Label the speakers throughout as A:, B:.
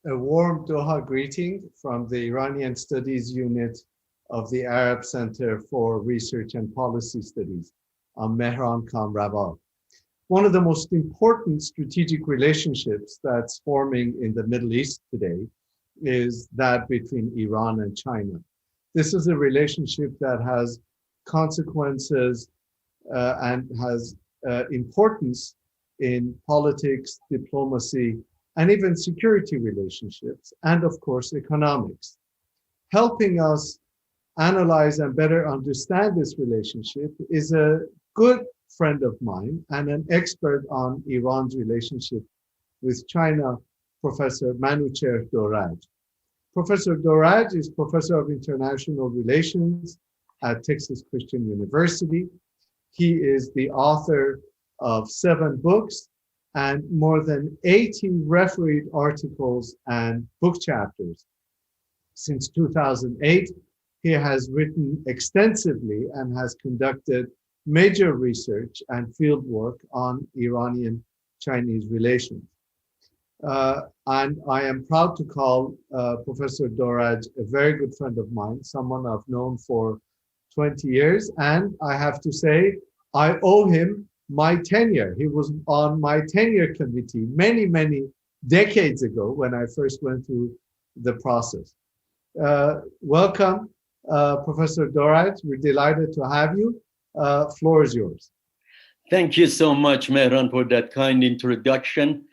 A: A warm Doha greeting from the Iranian Studies Unit of the Arab Center for Research and Policy Studies. I'm Mehran Kamrava. One of the most important strategic relationships that's forming in the Middle East today is that between Iran and China. This is a relationship that has consequences and has importance in politics, diplomacy, and even security relationships, and of course, economics. Helping us analyze and better understand this relationship is a good friend of mine and an expert on Iran's relationship with China, Professor Manochehr Dorraj. Professor Dorraj is Professor of International Relations at Texas Christian University. He is the author of 7 books and more than 80 refereed articles and book chapters. Since 2008, he has written extensively and has conducted major research and field work on Iranian-Chinese relations. And I am proud to call Professor Dorraj a very good friend of mine, someone I've known for 20 years. And I have to say, I owe him my tenure. He was on my tenure committee many, many decades ago when I first went through the process. Welcome, Professor Dorraj. We're delighted to have you. Floor is yours.
B: Thank you so much, Mehran, for that kind introduction.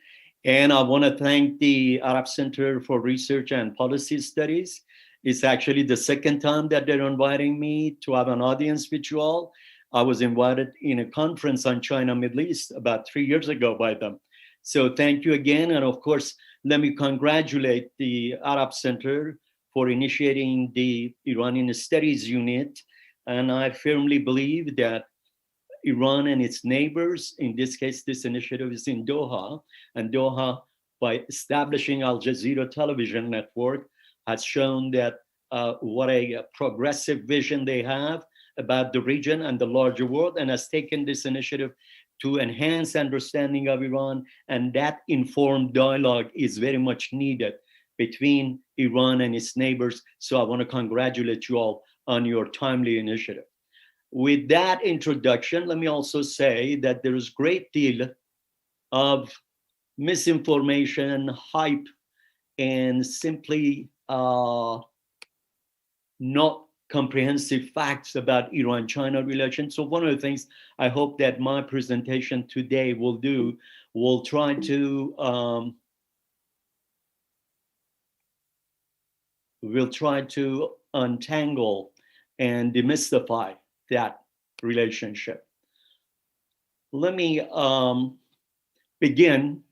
B: And I want to thank the Arab Center for Research and Policy Studies. It's actually the second time that they're inviting me to have an audience with you all. I was invited in a conference on China, Middle East about 3 years ago by them. So thank you again. And of course, let me congratulate the Arab Center for initiating the Iranian Studies Unit. And I firmly believe that Iran and its neighbors, in this case, this initiative is in Doha, and Doha, by establishing Al Jazeera television network, has shown that what a progressive vision they have about the region and the larger world, and has taken this initiative to enhance understanding of Iran, and that informed dialogue is very much needed between Iran and its neighbors. So I want to congratulate you all on your timely initiative. With that introduction, let me also say that there is a great deal of misinformation, hype, and simply not comprehensive facts about Iran-China relations. So one of the things I hope that my presentation today will do, will try to untangle and demystify that relationship. Let me begin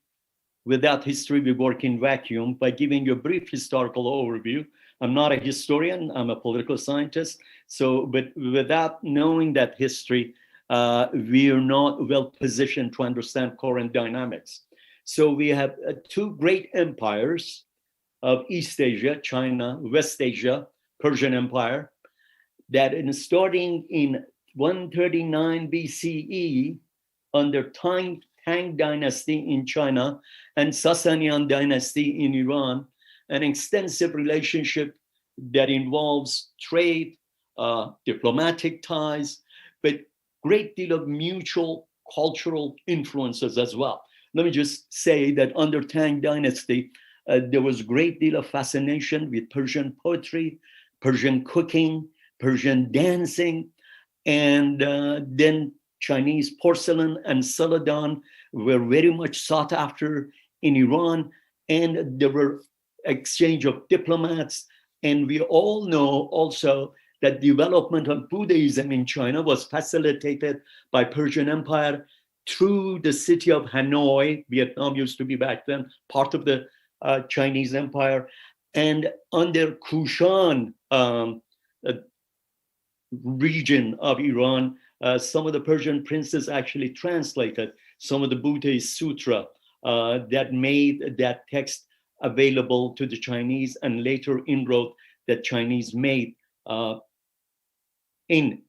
B: with that history we work in vacuum by giving you a brief historical overview. I'm not a historian, I'm a political scientist. So, but without knowing that history, we are not well positioned to understand current dynamics. So we have 2 great empires of East Asia, China, West Asia, Persian Empire, that starting in 139 BCE under Tang dynasty in China and Sasanian dynasty in Iran, an extensive relationship that involves trade, diplomatic ties, but great deal of mutual cultural influences as well. Let me just say that under Tang dynasty, there was a great deal of fascination with Persian poetry, Persian cooking, Persian dancing, and then Chinese porcelain and celadon were very much sought after in Iran, and there were exchange of diplomats. And we all know also that development of Buddhism in China was facilitated by Persian Empire through the city of Hanoi. Vietnam used to be back then part of the Chinese Empire. And under Kushan region of Iran, some of the Persian princes actually translated some of the Buddhist sutra that made that text available to the Chinese, and later inroad that Chinese made in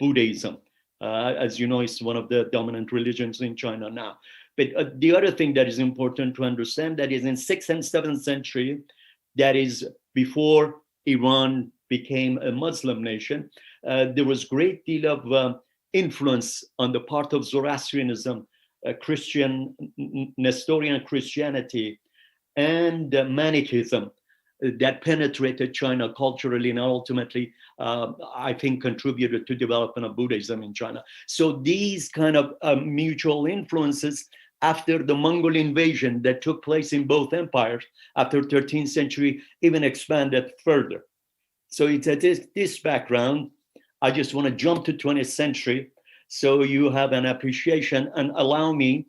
B: Buddhism. As you know, it's one of the dominant religions in China now. But the other thing that is important to understand that is in 6th and 7th century, that is before Iran became a Muslim nation, there was great deal of influence on the part of Zoroastrianism, Christian, Nestorian Christianity, and Manichaeism that penetrated China culturally and ultimately, I think, contributed to development of Buddhism in China. So these kind of mutual influences after the Mongol invasion that took place in both empires after 13th century even expanded further. So it's at this background, I just want to jump to 20th century so you have an appreciation, and allow me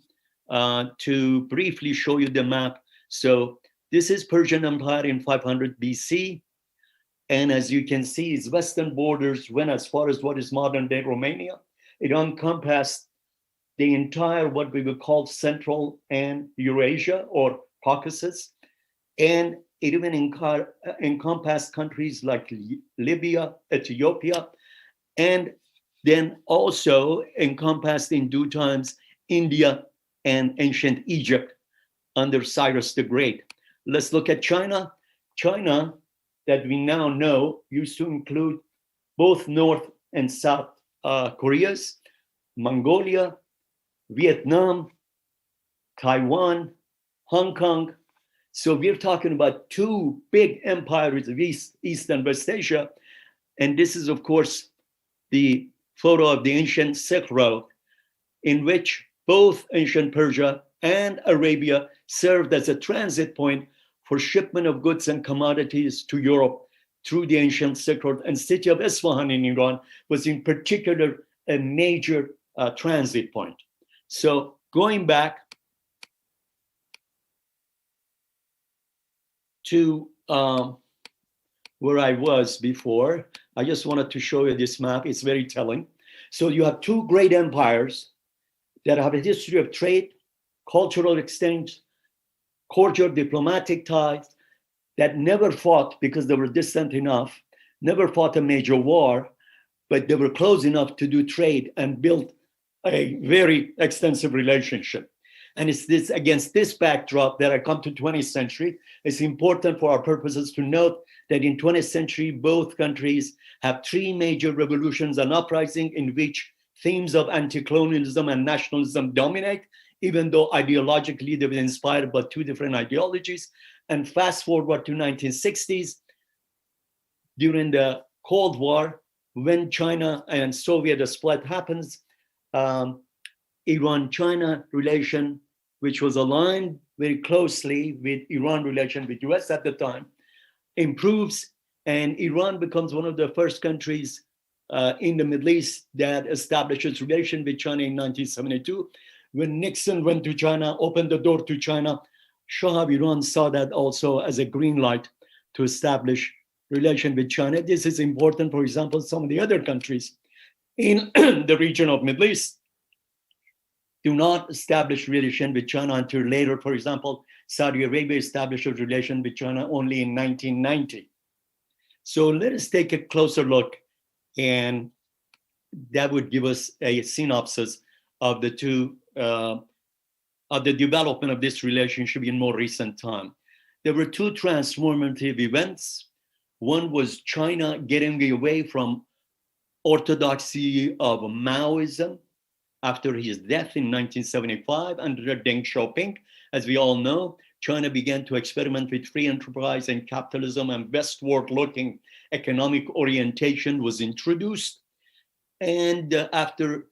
B: to briefly show you the map. So this is Persian Empire in 500 BC. And as you can see, its western borders went as far as what is modern day Romania. It encompassed the entire, what we would call Central and Eurasia or Caucasus. And it even encompassed countries like Libya, Ethiopia, and then also encompassed in due times India and ancient Egypt under Cyrus the Great. Let's look at China. China, that we now know, used to include both North and South Koreas, Mongolia, Vietnam, Taiwan, Hong Kong. So we're talking about two big empires of East and West Asia. And this is, of course, the photo of the ancient Silk Road, in which both ancient Persia and Arabia served as a transit point for shipment of goods and commodities to Europe through the ancient Silk Road. And city of Isfahan in Iran was in particular a major transit point. So going back to where I was before, I just wanted to show you this map. It's very telling. So you have two great empires that have a history of trade, cultural exchange, cordial diplomatic ties, that never fought because they were distant enough, never fought a major war, but they were close enough to do trade and build a very extensive relationship. And it's this against this backdrop that I come to 20th century. It's important for our purposes to note that in 20th century, both countries have three major revolutions and uprisings in which themes of anti-colonialism and nationalism dominate, even though ideologically they were inspired by two different ideologies. And fast forward to 1960s, during the Cold War, when China and Soviet split happens, Iran-China relation, which was aligned very closely with Iran relation with US at the time, improves, and Iran becomes one of the first countries in the Middle East that establishes relation with China in 1972. When Nixon went to China, opened the door to China, Shah of Iran saw that also as a green light to establish relation with China. This is important. For example, some of the other countries in the region of Middle East do not establish relation with China until later. For example, Saudi Arabia established a relation with China only in 1990. So let us take a closer look, and that would give us a synopsis of the two, of the development of this relationship in more recent time. There were two transformative events. One was China getting away from orthodoxy of Maoism after his death in 1975 under Deng Xiaoping. As we all know, China began to experiment with free enterprise and capitalism, and westward-looking economic orientation was introduced. And after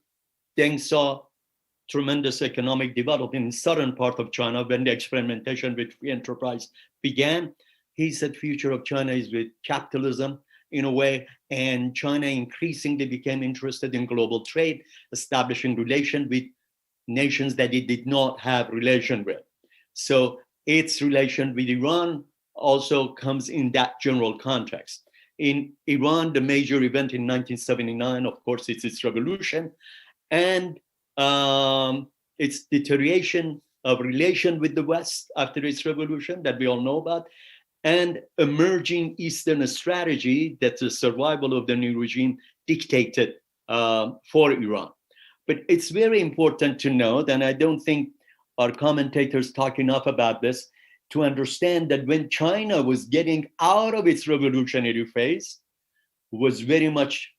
B: Deng saw tremendous economic development in southern part of China, when the experimentation with free enterprise began, he said future of China is with capitalism in a way, and China increasingly became interested in global trade, establishing relation with nations that it did not have relation with. So its relation with Iran also comes in that general context. In Iran, the major event in 1979, of course, it's its revolution and its deterioration of relation with the West after its revolution that we all know about, and emerging Eastern strategy that the survival of the new regime dictated for Iran. But it's very important to note, and I don't think our commentators talk enough about this to understand that when China was getting out of its revolutionary phase, was very much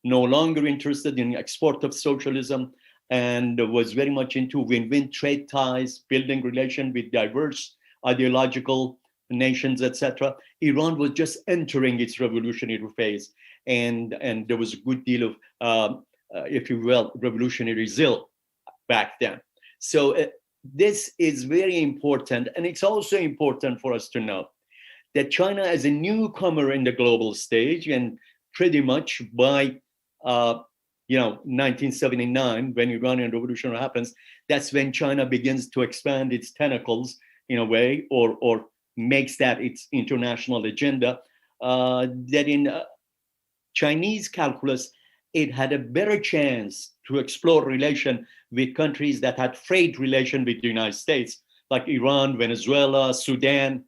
B: no longer interested in export of socialism, and was very much into win-win trade ties, building relation with diverse ideological nations, etc. Iran was just entering its revolutionary phase, and there was a good deal of, if you will, revolutionary zeal back then. So this is very important, and it's also important for us to know that China, as a newcomer in the global stage, and pretty much by 1979, when Iranian Revolution happens, that's when China begins to expand its tentacles in a way, or makes that its international agenda. That in Chinese calculus, it had a better chance to explore relation with countries that had trade relation with the United States, like Iran, Venezuela, Sudan.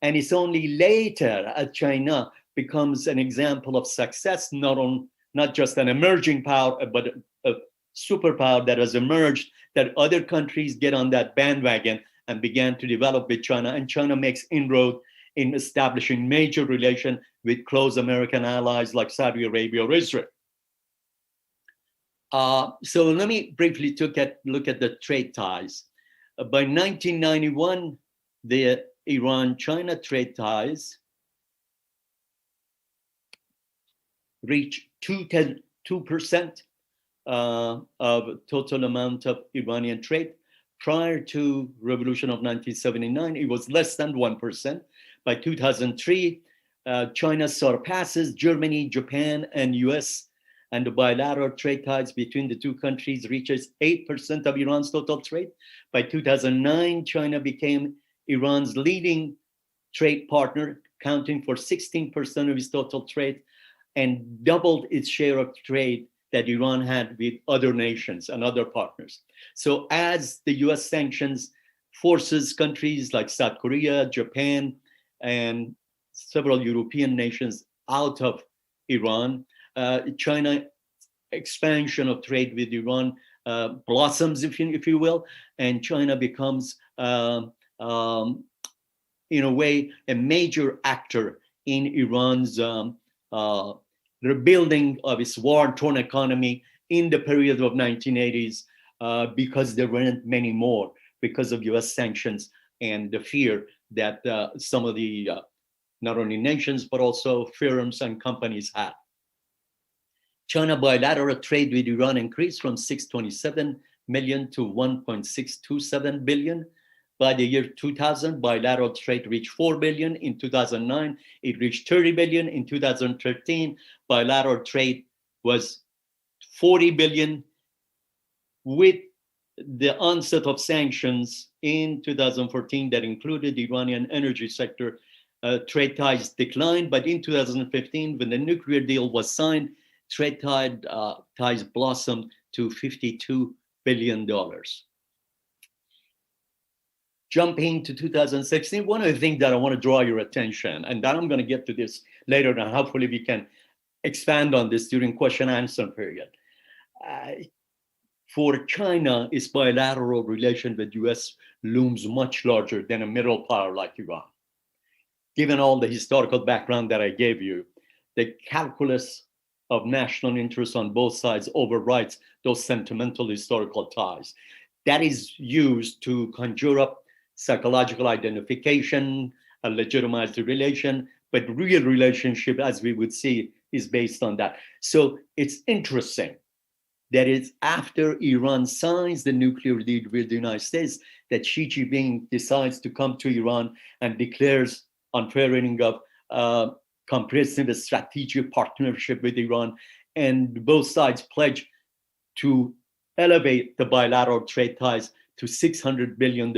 B: And it's only later as China becomes an example of success, not just an emerging power, but a superpower that has emerged, that other countries get on that bandwagon and began to develop with China. And China makes inroad in establishing major relation with close American allies like Saudi Arabia or Israel. So let me briefly look at the trade ties. By 1991, the Iran-China trade ties reached 2% of total amount of Iranian trade. Prior to Revolution of 1979, it was less than 1%. By 2003, China surpasses Germany, Japan, and US, and the bilateral trade ties between the two countries reaches 8% of Iran's total trade. By 2009, China became Iran's leading trade partner, accounting for 16% of its total trade, and doubled its share of trade that Iran had with other nations and other partners. So as the US sanctions forces countries like South Korea, Japan, and several European nations out of Iran, China expansion of trade with Iran blossoms, if you will, and China becomes, in a way, a major actor in Iran's rebuilding of its war-torn economy in the period of 1980s, because there weren't many more because of US sanctions and the fear that some of the not only nations but also firms and companies had. China bilateral trade with Iran increased from 627 million to 1.627 billion. By the year 2000, bilateral trade reached 4 billion. In 2009, it reached 30 billion. In 2013, bilateral trade was 40 billion. With the onset of sanctions in 2014 that included the Iranian energy sector, trade ties declined. But in 2015, when the nuclear deal was signed, trade ties blossomed to $52 billion. Jumping to 2016, one of the things that I want to draw your attention, and then I'm going to get to this later, and hopefully we can expand on this during question and answer period. For China, its bilateral relation with the US looms much larger than a middle power like Iran. Given all the historical background that I gave you, the calculus of national interest on both sides overrides those sentimental historical ties. That is used to conjure up psychological identification, legitimize the relation, but real relationship, as we would see, is based on that. So it's interesting that it's after Iran signs the nuclear deal with the United States that Xi Jinping decides to come to Iran and declares unfurling of comprehensive strategic partnership with Iran, and both sides pledge to elevate the bilateral trade ties to $600 billion,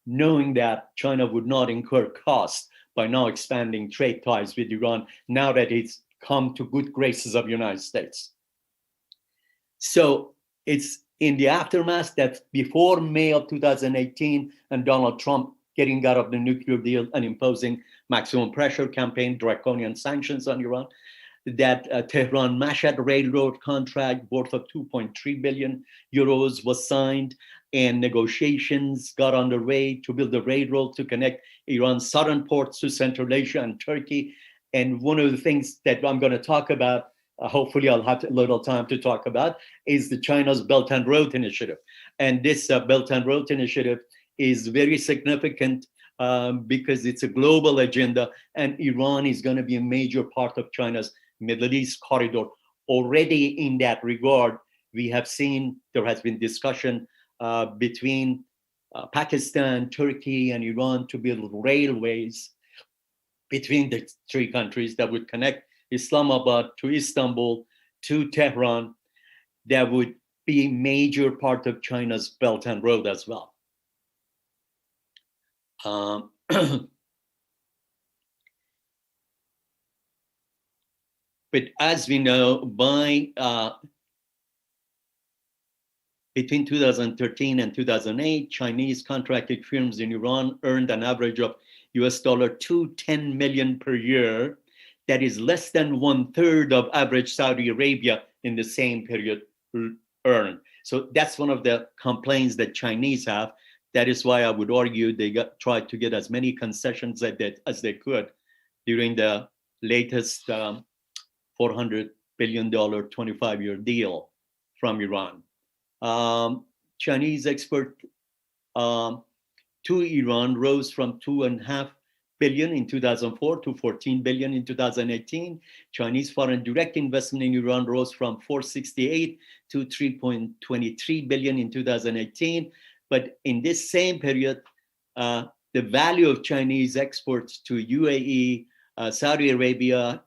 B: knowing that China would not incur costs by now expanding trade ties with Iran, now that it's come to good graces of the United States. So it's in the aftermath that before May of 2018 and Donald Trump getting out of the nuclear deal and imposing maximum pressure campaign, draconian sanctions on Iran, that Tehran-Mashhad railroad contract worth of 2.3 billion euros was signed, and negotiations got underway to build a railroad to connect Iran's southern ports to Central Asia and Turkey. And one of the things that I'm going to talk about, hopefully I'll have a little time to talk about, is the China's Belt and Road Initiative. And this Belt and Road Initiative is very significant because it's a global agenda, and Iran is going to be a major part of China's Middle East corridor. Already in that regard, we have seen there has been discussion between Pakistan, Turkey, and Iran to build railways between the three countries that would connect Islamabad to Istanbul to Tehran. That would be a major part of China's Belt and Road as well. But as we know, between 2013 and 2008, Chinese contracted firms in Iran earned an average of US $210 million per year. That is less than 1/3 of average Saudi Arabia in the same period earned. So that's one of the complaints that Chinese have. That is why I would argue they tried to get as many concessions as they could during the latest $400 billion 25-year deal from Iran. Chinese export to Iran rose from $2.5 billion in 2004 to $14 billion in 2018. Chinese foreign direct investment in Iran rose from $468 to $3.23 billion in 2018. But in this same period, the value of Chinese exports to UAE, Saudi Arabia,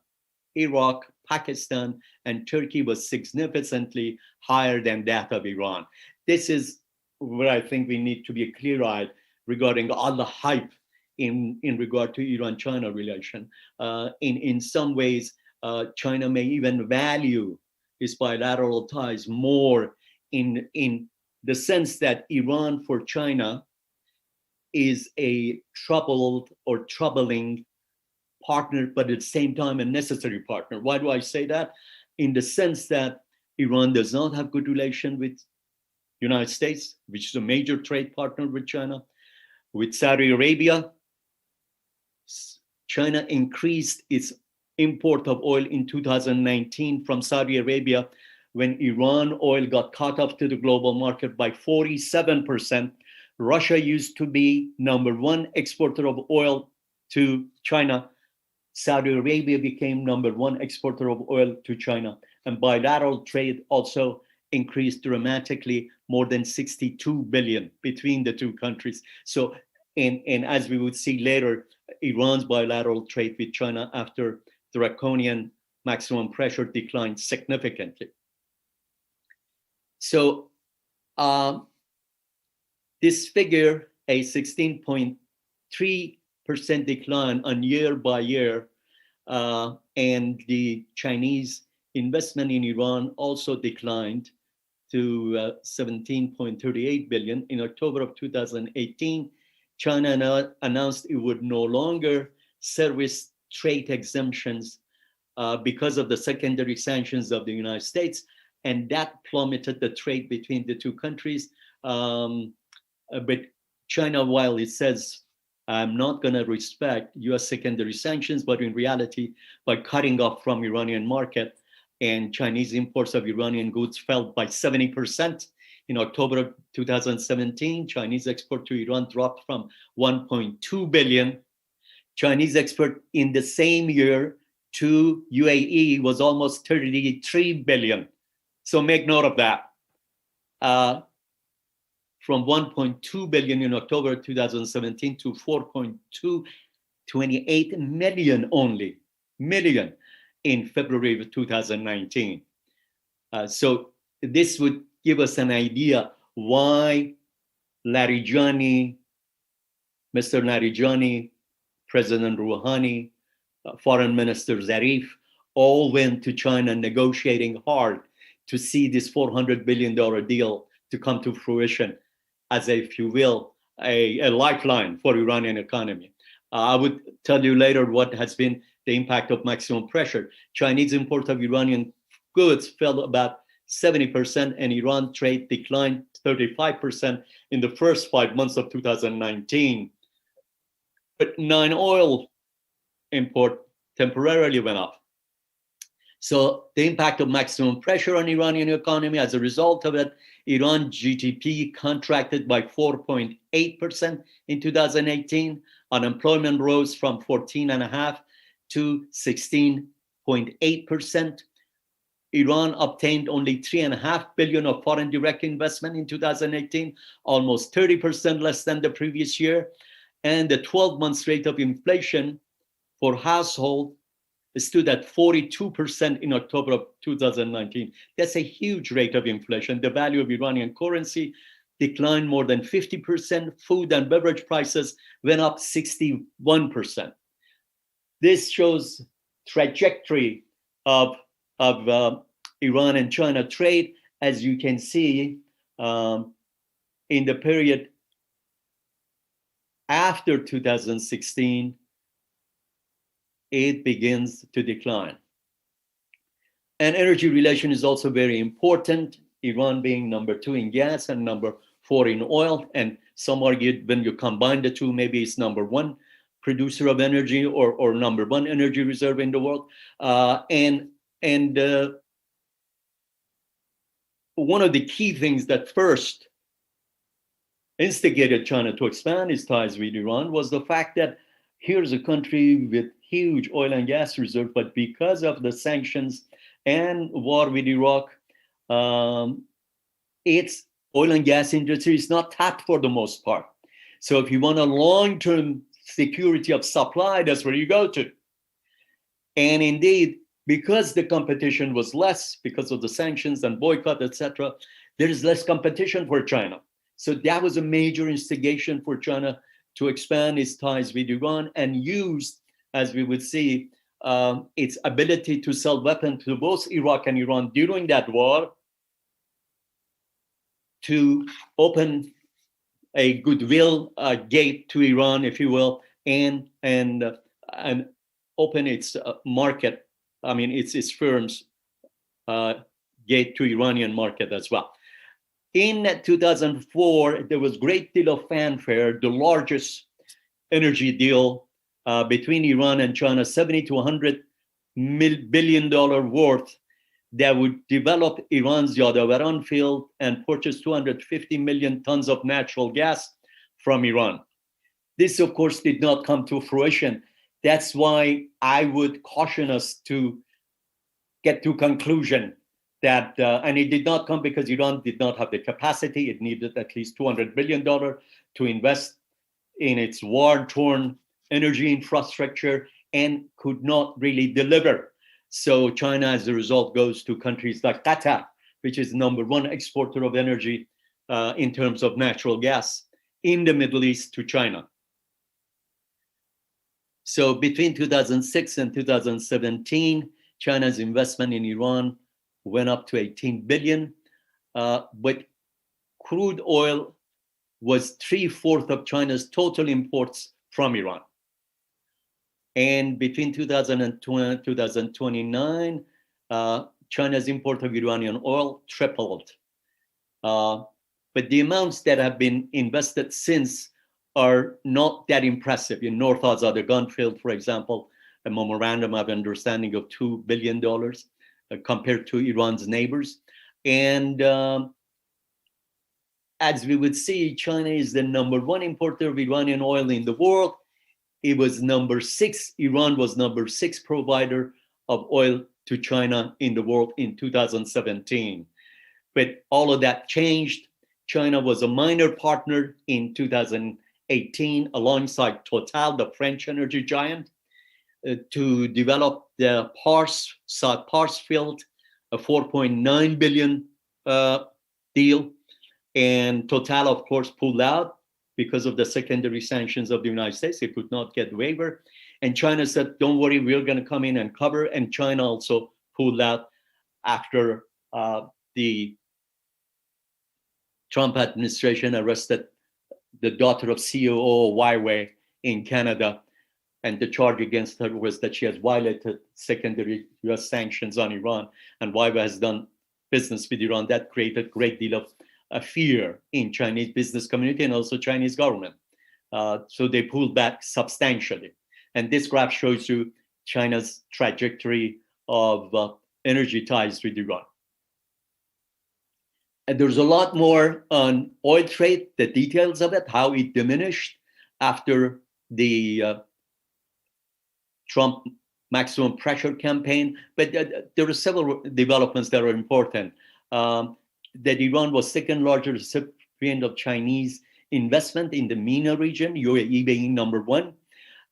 B: Iraq, Pakistan, and Turkey was significantly higher than that of Iran. This is where I think we need to be clear-eyed regarding all the hype in regard to Iran-China relation. In some ways, China may even value its bilateral ties more in the sense that Iran for China is a troubled or troubling partner, but at the same time a necessary partner. Why do I say that? In the sense that Iran does not have good relation with United States, which is a major trade partner with China. With Saudi Arabia, China increased its import of oil in 2019 from Saudi Arabia when Iran oil got cut off to the global market by 47%. Russia used to be #1 exporter of oil to China. Saudi Arabia became #1 exporter of oil to China. And bilateral trade also increased dramatically, more than 62 billion between the two countries. So, and as we would see later, Iran's bilateral trade with China after draconian maximum pressure declined significantly. So this figure, a 16.3% decline on year by year, and the Chinese investment in Iran also declined to 17.38 billion. In October of 2018, China announced it would no longer service trade exemptions because of the secondary sanctions of the United States, and that plummeted the trade between the two countries. But China, while it says, I'm not going to respect US secondary sanctions, but in reality, by cutting off from Iranian market, and Chinese imports of Iranian goods fell by 70%. In October of 2017, Chinese export to Iran dropped from 1.2 billion. Chinese export in the same year to UAE was almost 33 billion. So make note of that. From 1.2 billion in October 2017 to 4.228 million only, million in February of 2019. So this would give us an idea why Larijani, Mr. Larijani, President Rouhani, Foreign Minister Zarif, all went to China negotiating hard to see this $400 billion deal to come to fruition as a, if you will, a lifeline for Iranian economy. I would tell you later what has been the impact of maximum pressure. Chinese import of Iranian goods fell about 70%, and Iran trade declined 35% in the first 5 months of 2019. But non-oil import temporarily went up. So the impact of maximum pressure on Iranian economy, as a result of it, Iran GDP contracted by 4.8% in 2018. Unemployment rose from 14.5% to 16.8%. Iran obtained only $3.5 billion of foreign direct investment in 2018, almost 30% less than the previous year. And the 12-month rate of inflation for household stood at 42% in October of 2019. That's a huge rate of inflation. The value of Iranian currency declined more than 50%. Food and beverage prices went up 61%. This shows trajectory of Iran and China trade. As you can see, in the period after 2016, it begins to decline. And energy relation is also very important, Iran being number 2 in gas and number 4 in oil. And some argued when you combine the two, maybe it's number 1 producer of energy or number 1 energy reserve in the world. And one of the key things that first instigated China to expand its ties with Iran was the fact that here's a country with huge oil and gas reserve, but because of the sanctions and war with Iraq, its oil and gas industry is not tapped for the most part. So if you want a long-term security of supply, that's where you go to. And indeed, because the competition was less, because of the sanctions and boycott, etc., there is less competition for China. So that was a major instigation for China to expand its ties with Iran and use, as we would see, its ability to sell weapons to both Iraq and Iran during that war to open a goodwill gate to Iran, if you will, and open its market. I mean, its firms gate to Iranian market as well. In 2004, there was great deal of fanfare, the largest energy deal between Iran and China, $70 to $100 billion worth, that would develop Iran's Yadavaran field and purchase 250 million tons of natural gas from Iran. This, of course, did not come to fruition. That's why I would caution us to get to conclusion that, and it did not come because Iran did not have the capacity. It needed at least $200 billion to invest in its war-torn energy infrastructure and could not really deliver. So China, as a result, goes to countries like Qatar, which is number 1 exporter of energy in terms of natural gas in the Middle East to China. So between 2006 and 2017, China's investment in Iran went up to 18 billion, but crude oil was 3/4 of China's total imports from Iran. And between 2020 and 2029, China's import of Iranian oil tripled. But the amounts that have been invested since are not that impressive. In North Azad gun field, for example, a memorandum of understanding of $2 billion compared to Iran's neighbors. And as we would see, China is the number 1 importer of Iranian oil in the world. It was number 6. Iran was number 6 provider of oil to China in the world in 2017. But all of that changed. China was a minor partner in 2018 alongside Total, the French energy giant, to develop the South Pars field, a $4.9 billion deal. And Total, of course, pulled out because of the secondary sanctions of the United States. It could not get waiver. And China said, don't worry, we're going to come in and cover. And China also pulled out after the Trump administration arrested the daughter of CEO of Huawei in Canada. And the charge against her was that she has violated secondary US sanctions on Iran. And Huawei has done business with Iran. That created a great deal of fear in Chinese business community and also Chinese government. So they pulled back substantially. And this graph shows you China's trajectory of energy ties with Iran. And there's a lot more on oil trade, the details of it, how it diminished after the Trump maximum pressure campaign. But there are several developments that are important. That Iran was second largest recipient of Chinese investment in the MENA region, UAE being number one.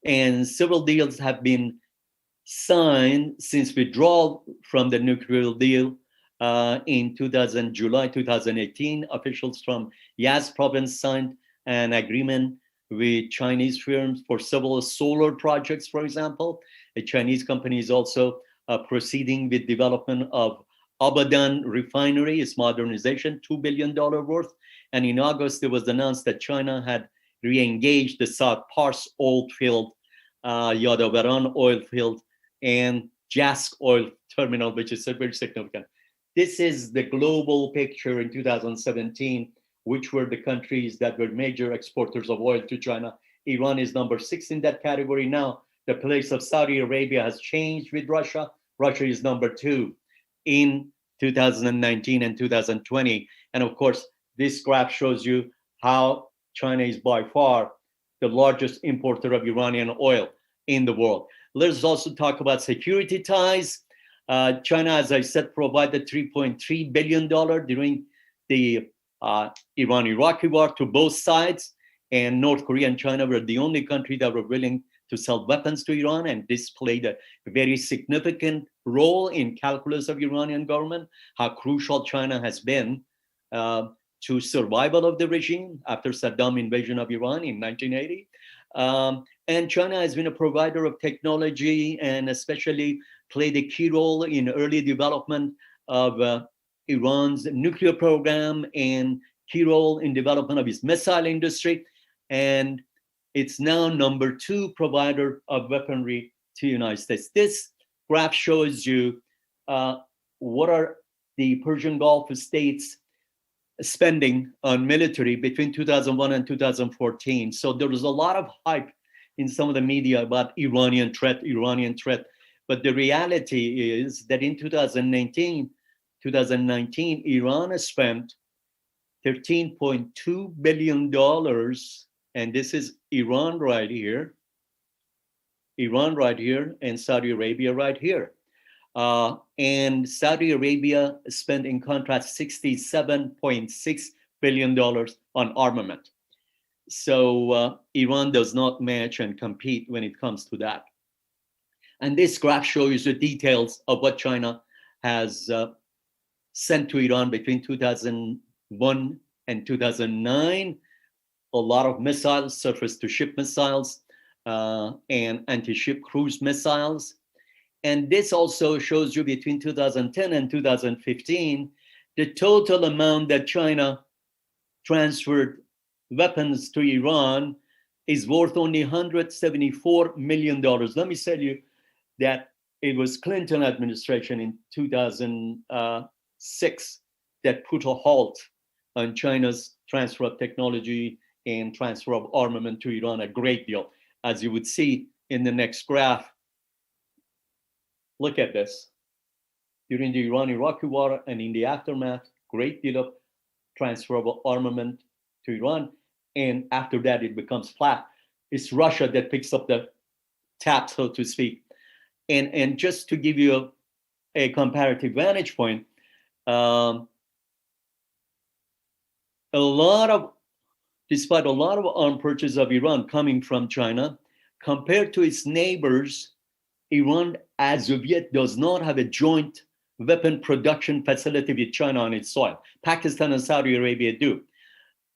B: And several deals have been signed since withdrawal from the nuclear deal in July 2018. Officials from Yazd province signed an agreement with Chinese firms for several solar projects, for example. A Chinese company is also proceeding with development of Abadan refinery, its modernization, $2 billion worth. And in August, it was announced that China had re-engaged the South Pars oil field, Yadavaran oil field, and Jask oil terminal, which is very significant. This is the global picture in 2017, which were the countries that were major exporters of oil to China. Iran is number 6 in that category now. The place of Saudi Arabia has changed with Russia. Russia is number 2 in 2019 and 2020. And of course, this graph shows you how China is by far the largest importer of Iranian oil in the world. Let's also talk about security ties. China, as I said, provided $3.3 billion during the Iran-Iraqi war to both sides. And North Korea and China were the only country that were willing to sell weapons to Iran. And this played a very significant role in calculus of Iranian government, how crucial China has been to survival of the regime after Saddam invasion of Iran in 1980. And China has been a provider of technology and especially played a key role in early development of Iran's nuclear program and key role in development of its missile industry. And it's now number 2 provider of weaponry to the United States. This graph shows you what are the Persian Gulf states spending on military between 2001 and 2014. So there was a lot of hype in some of the media about Iranian threat. But the reality is that in 2019, Iran has spent $13.2 billion. And this is Iran right here, and Saudi Arabia right here. And Saudi Arabia spent, in contrast, $67.6 billion on armament. So Iran does not match and compete when it comes to that. And this graph shows the details of what China has sent to Iran between 2001 and 2009. A lot of missiles, surface-to-ship missiles, and anti-ship cruise missiles. And this also shows you between 2010 and 2015, the total amount that China transferred weapons to Iran is worth only $174 million. Let me tell you that it was Clinton administration in 2006 that put a halt on China's transfer of technology and transfer of armament to Iran a great deal. As you would see in the next graph, look at this. During the Iran-Iraqi war and in the aftermath, great deal of transfer of armament to Iran. And after that, it becomes flat. It's Russia that picks up the tab, so to speak. And just to give you a comparative vantage point, despite a lot of armed purchases of Iran coming from China, compared to its neighbors, Iran, as of yet, does not have a joint weapon production facility with China on its soil. Pakistan and Saudi Arabia do.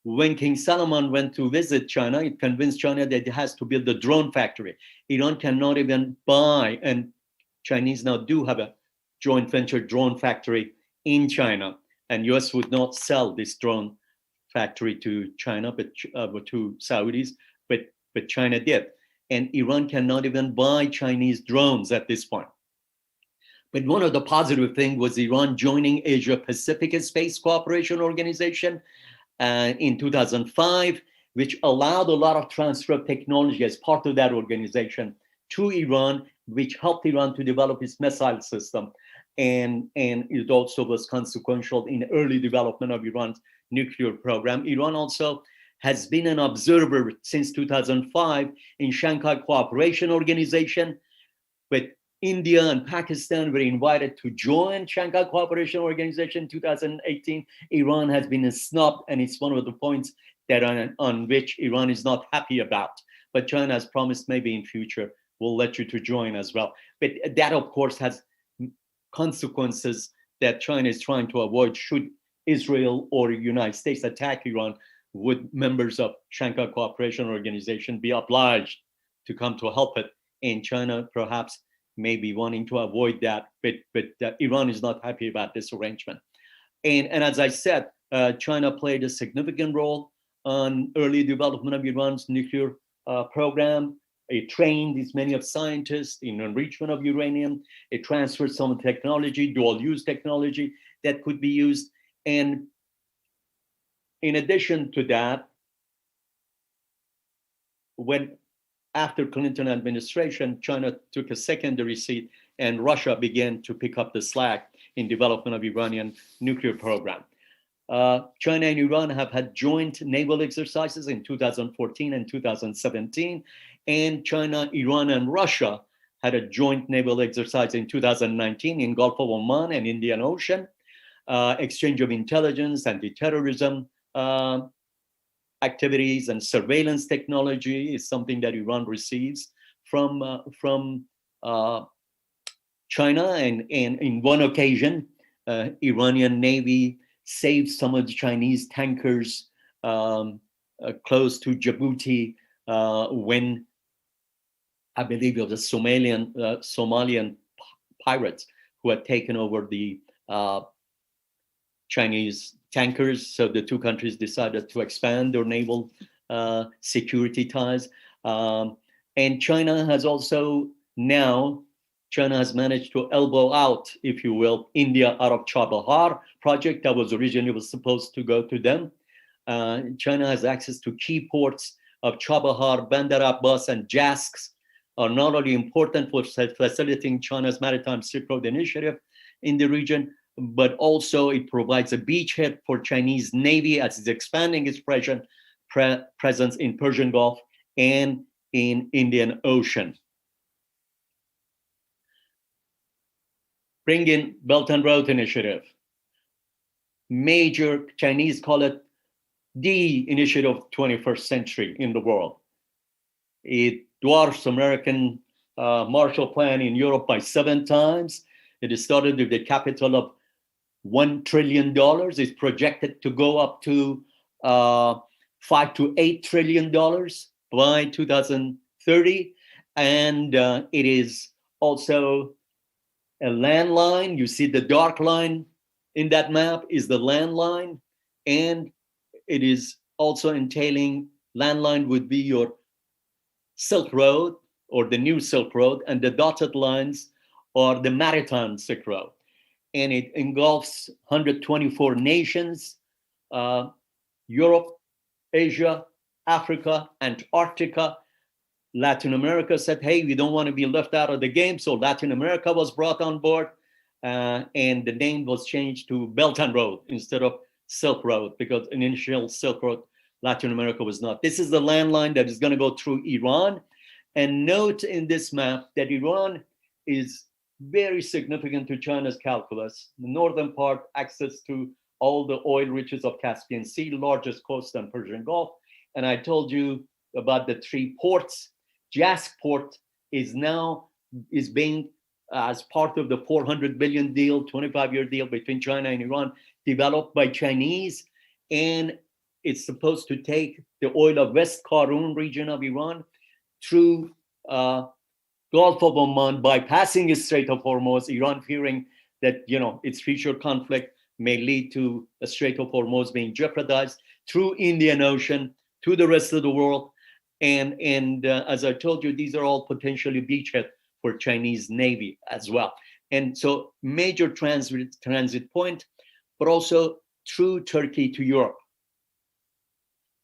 B: When King Salman went to visit China, it convinced China that it has to build a drone factory. Iran cannot even buy, and Chinese now do have a joint venture drone factory in China, and US would not sell this drone factory to China, but to Saudis, but China did. And Iran cannot even buy Chinese drones at this point. But one of the positive things was Iran joining Asia Pacific Space Cooperation Organization in 2005, which allowed a lot of transfer of technology as part of that organization to Iran, which helped Iran to develop its missile system. And it also was consequential in early development of Iran's nuclear program. Iran also has been an observer since 2005 in Shanghai Cooperation Organization, but India and Pakistan were invited to join Shanghai Cooperation Organization in 2018. Iran has been snubbed, and it's one of the points that on which Iran is not happy about. But China has promised maybe in future we'll let you to join as well. But that, of course, has consequences that China is trying to avoid should Israel or the United States attack Iran. Would members of Shanghai Cooperation Organization be obliged to come to help it? And China perhaps may be wanting to avoid that, but Iran is not happy about this arrangement. And as I said, China played a significant role on early development of Iran's nuclear program. It trained as many of scientists in enrichment of uranium. It transferred some technology, dual-use technology that could be used. And in addition to that, after Clinton administration, China took a secondary seat and Russia began to pick up the slack in development of Iranian nuclear program. China and Iran have had joint naval exercises in 2014 and 2017, and China, Iran, and Russia had a joint naval exercise in 2019 in Gulf of Oman and Indian Ocean. Exchange of intelligence, anti-terrorism activities, and surveillance technology is something that Iran receives from China. And in one occasion, Iranian Navy saved some of the Chinese tankers close to Djibouti when I believe it was the Somalian pirates who had taken over the Chinese tankers. So the two countries decided to expand their naval security ties. And China has also China has managed to elbow out, if you will, India out of Chabahar project that was originally supposed to go to them. China has access to key ports of Chabahar, Bandar Abbas, and Jasks are not only important for facilitating China's Maritime Silk Road Initiative in the region, but also it provides a beachhead for Chinese Navy as it's expanding its presence in Persian Gulf and in Indian Ocean. Bring in Belt and Road Initiative. Major Chinese call it the initiative of 21st century in the world. It dwarfs American Marshall Plan in Europe by 7 times. It started with the capital of $1 trillion. It's projected to go up to $5 to $8 trillion by 2030. And it is also a landline. You see the dark line in that map is the landline. And it is also entailing, landline would be your Silk Road or the new Silk Road, and the dotted lines are the Maritime Silk Road. And it engulfs 124 nations, Europe, Asia, Africa, Antarctica. Latin America said, hey, we don't want to be left out of the game. So Latin America was brought on board, and the name was changed to Belt and Road instead of Silk Road, because initial Silk Road, Latin America was not. This is the landline that is going to go through Iran. And note in this map that Iran is very significant to China's calculus. The northern part, access to all the oil riches of Caspian Sea, largest coast and Persian Gulf. And I told you about the 3 ports. Jask port is being, as part of the $400 billion deal, 25-year deal between China and Iran, developed by Chinese. And it's supposed to take the oil of West Karun region of Iran through Gulf of Oman, bypassing the Strait of Hormuz, Iran fearing that its future conflict may lead to a Strait of Hormuz being jeopardized, through Indian Ocean to the rest of the world. And as I told you, these are all potentially beachhead for Chinese Navy as well. And so major transit point, but also through Turkey to Europe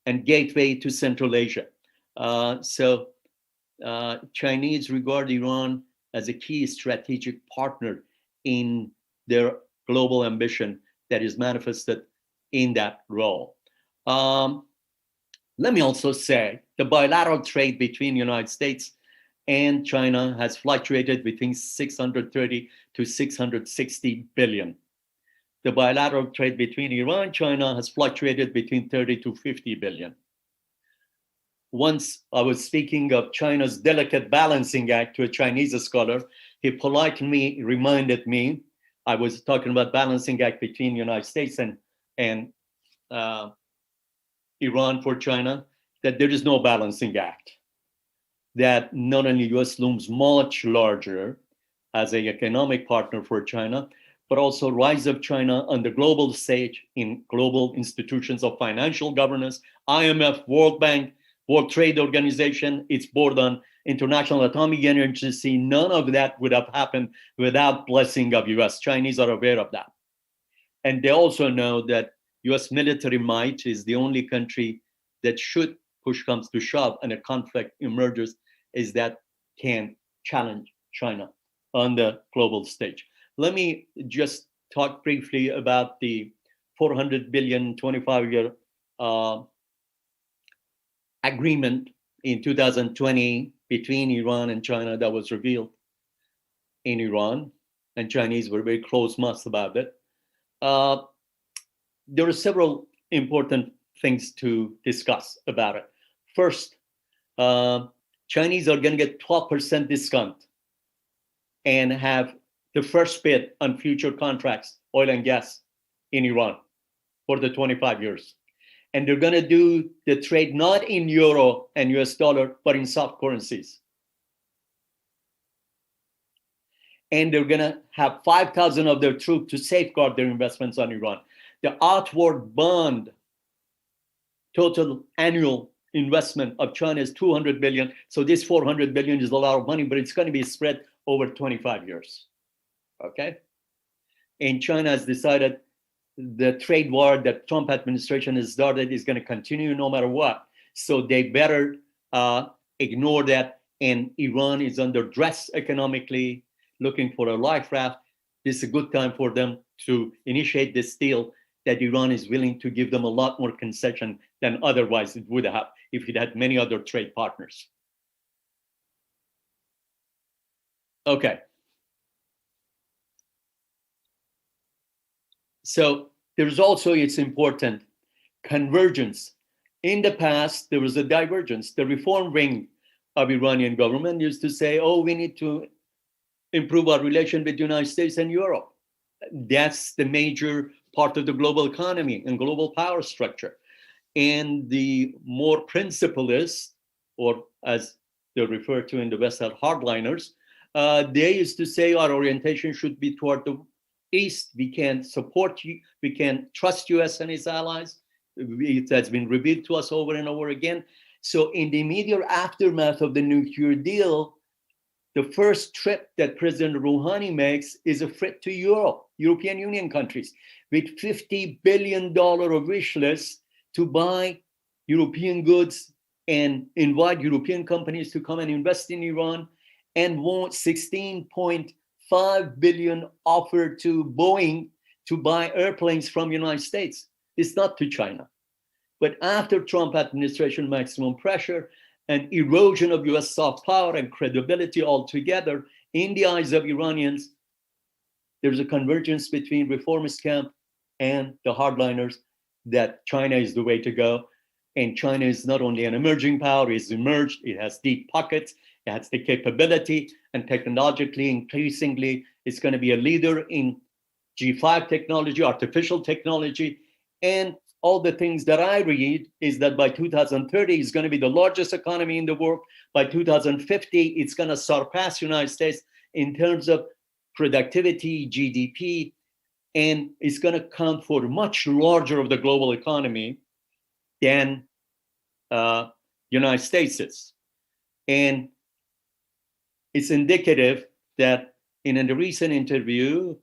B: and gateway to Central Asia. Chinese regard Iran as a key strategic partner in their global ambition that is manifested in that role. Let me also say the bilateral trade between the United States and China has fluctuated between 630 to 660 billion. The bilateral trade between Iran and China has fluctuated between 30 to 50 billion. Once I was speaking of China's delicate balancing act to a Chinese scholar, he politely reminded me, I was talking about balancing act between the United States and Iran for China, that there is no balancing act. That not only US looms much larger as an economic partner for China, but also rise of China on the global stage in global institutions of financial governance, IMF, World Bank, World Trade Organization, its board on International Atomic Energy Agency. None of that would have happened without blessing of US. Chinese are aware of that. And they also know that US military might is the only country that, should push comes to shove and a conflict emerges, is that can challenge China on the global stage. Let me just talk briefly about the 400 billion 25-year agreement in 2020 between Iran and China that was revealed in Iran, and Chinese were very close-mouthed about it. There are several important things to discuss about it. First, Chinese are going to get 12% discount and have the first bid on future contracts, oil and gas in Iran for the 25 years. And they're going to do the trade not in euro and US dollar, but in soft currencies. And they're going to have 5,000 of their troops to safeguard their investments on Iran. The outward bond total annual investment of China is 200 billion. So this 400 billion is a lot of money, but it's going to be spread over 25 years. Okay? And China has decided the trade war that Trump administration has started is going to continue no matter what. So they better ignore that. And Iran is under duress economically, looking for a life raft. This is a good time for them to initiate this deal that Iran is willing to give them a lot more concession than otherwise it would have if it had many other trade partners. Okay. So there's also, it's important, convergence. In the past, there was a divergence. The reform wing of Iranian government used to say, oh, we need to improve our relation with the United States and Europe. That's the major part of the global economy and global power structure. And the more principalists, or as they're referred to in the West as hardliners, they used to say our orientation should be toward the East. We can support you, we can trust US and its allies. It has been revealed to us over and over again. So in the immediate aftermath of the nuclear deal, the first trip that President Rouhani makes is a trip to Europe, European Union countries, with $50 billion of wish list to buy European goods and invite European companies to come and invest in Iran, and want 16.5 billion offered to Boeing to buy airplanes from the United States. It's not to China. But after Trump administration maximum pressure and erosion of US soft power and credibility altogether, in the eyes of Iranians, there's a convergence between reformist camp and the hardliners that China is the way to go. And China is not only an emerging power, it's emerged, it has deep pockets, it has the capability, and technologically, increasingly, it's going to be a leader in G5 technology, artificial technology, and all the things that I read is that by 2030, it's going to be the largest economy in the world. By 2050, it's going to surpass the United States in terms of productivity, GDP, and it's going to count for much larger of the global economy than United States is. And it's indicative that In a recent interview,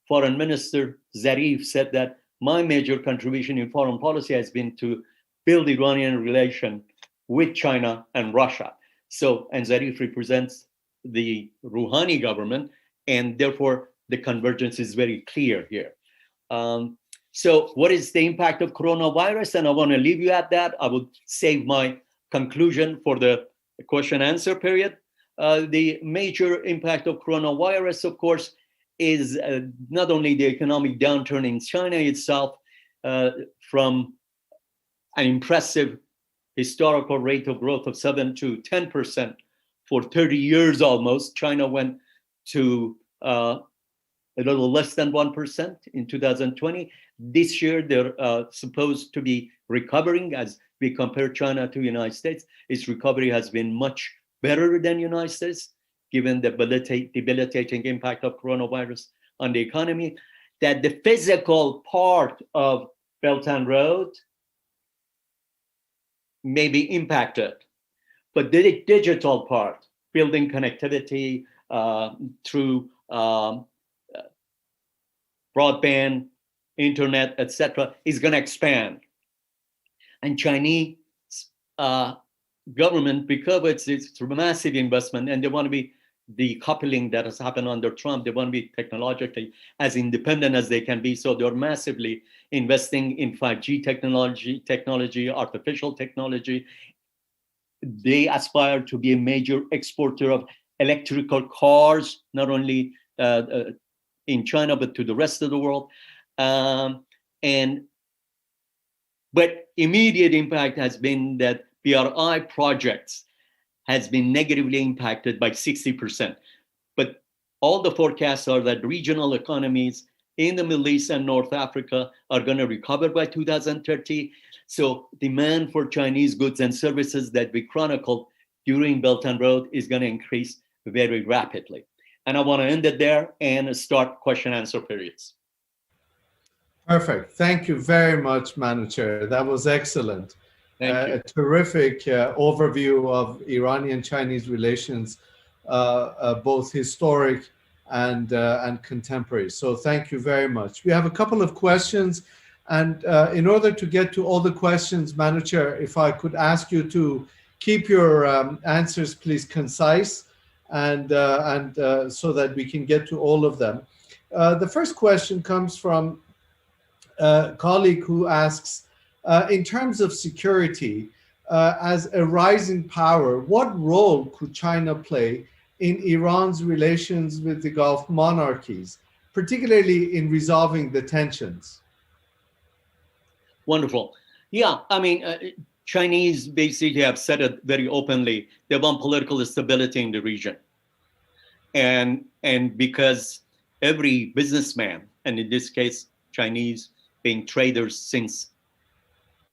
B: Foreign Minister Zarif said that my major contribution in foreign policy has been to build Iranian relation with China and Russia. So, and Zarif represents the Rouhani government, and therefore the convergence is very clear here. So what is the impact of coronavirus? And I want to leave you at that. I will save my conclusion for the question answer period. The major impact of coronavirus, of course, is not only the economic downturn in China itself, from an impressive historical rate of growth of 7 to 10% for 30 years almost. China went to a little less than 1% in 2020. This year, they're supposed to be recovering as we compare China to the United States. Its recovery has been much better than the United States, given the debilitating impact of coronavirus on the economy. That the physical part of Belt and Road may be impacted, but the digital part, building connectivity through broadband, internet, etc., is going to expand. And Chinese government, because it's a massive investment, and they want to be decoupling that has happened under Trump, they want to be technologically as independent as they can be. So they're massively investing in 5G technology, artificial technology. They aspire to be a major exporter of electrical cars, not only in China, but to the rest of the world. But immediate impact has been that BRI projects has been negatively impacted by 60%. But all the forecasts are that regional economies in the Middle East and North Africa are going to recover by 2030. So demand for Chinese goods and services that we chronicled during Belt and Road is going to increase very rapidly. And I want to end it there and start question answer periods.
A: Perfect. Thank you very much, Manochehr. That was excellent.
B: Thank you.
A: A terrific overview of Iranian-Chinese relations, both historic and contemporary. So thank you very much. We have a couple of questions. And in order to get to all the questions, Manochehr, if I could ask you to keep your answers, please, concise, and so that we can get to all of them. The first question comes from a colleague who asks, in terms of security, as a rising power, what role could China play in Iran's relations with the Gulf monarchies, particularly in resolving the tensions?
B: Wonderful. Yeah, I mean, Chinese basically have said it very openly. They want political stability in the region. And because every businessman, and in this case, Chinese being traders since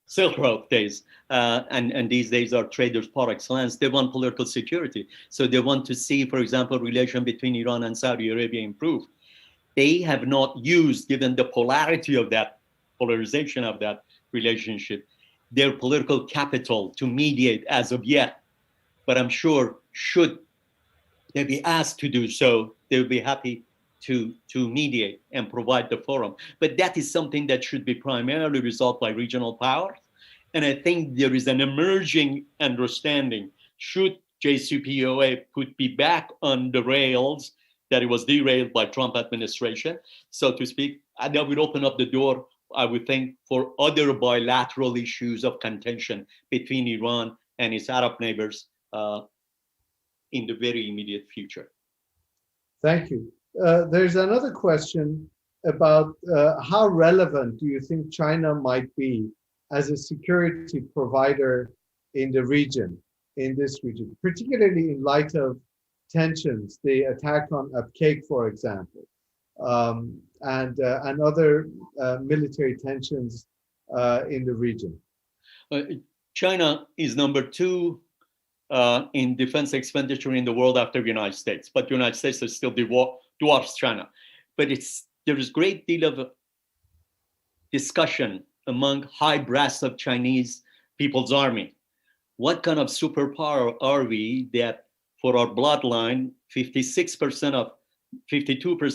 B: Silk Road days, and these days are traders par excellence, they want political security. So they want to see, for example, relation between Iran and Saudi Arabia improve. They have not used, given the polarity of that, polarization of that relationship, their political capital to mediate as of yet. But I'm sure should they be asked to do so, they will be happy to mediate and provide the forum. But that is something that should be primarily resolved by regional powers. And I think there is an emerging understanding, should JCPOA be back on the rails that it was derailed by Trump administration, so to speak, and that would open up the door, I would think, for other bilateral issues of contention between Iran and its Arab neighbors in the very immediate future.
A: Thank you. There's another question about how relevant do you think China might be as a security provider in the region, in this region, particularly in light of tensions, the attack on Abqaiq, for example, and other military tensions in the region?
B: China is number 2 in defense expenditure in the world after the United States, but the United States is still dwarfs China. But there is great deal of discussion among high brass of Chinese People's Army. What kind of superpower are we that for our bloodline, 52%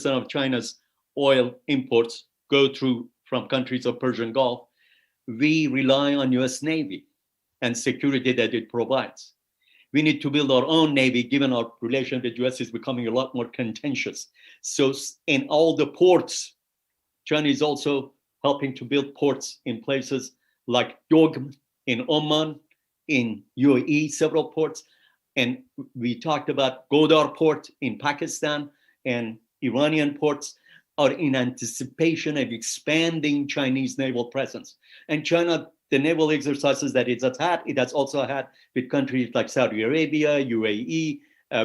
B: of China's oil imports go through from countries of Persian Gulf. We rely on US Navy and security that it provides. We need to build our own Navy, given our relation with US is becoming a lot more contentious. So in all the ports, China is also helping to build ports in places like Yogm in Oman, in UAE, several ports. And we talked about Godar port in Pakistan, and Iranian ports are in anticipation of expanding Chinese naval presence. And China, the naval exercises that it has also had with countries like Saudi Arabia, UAE,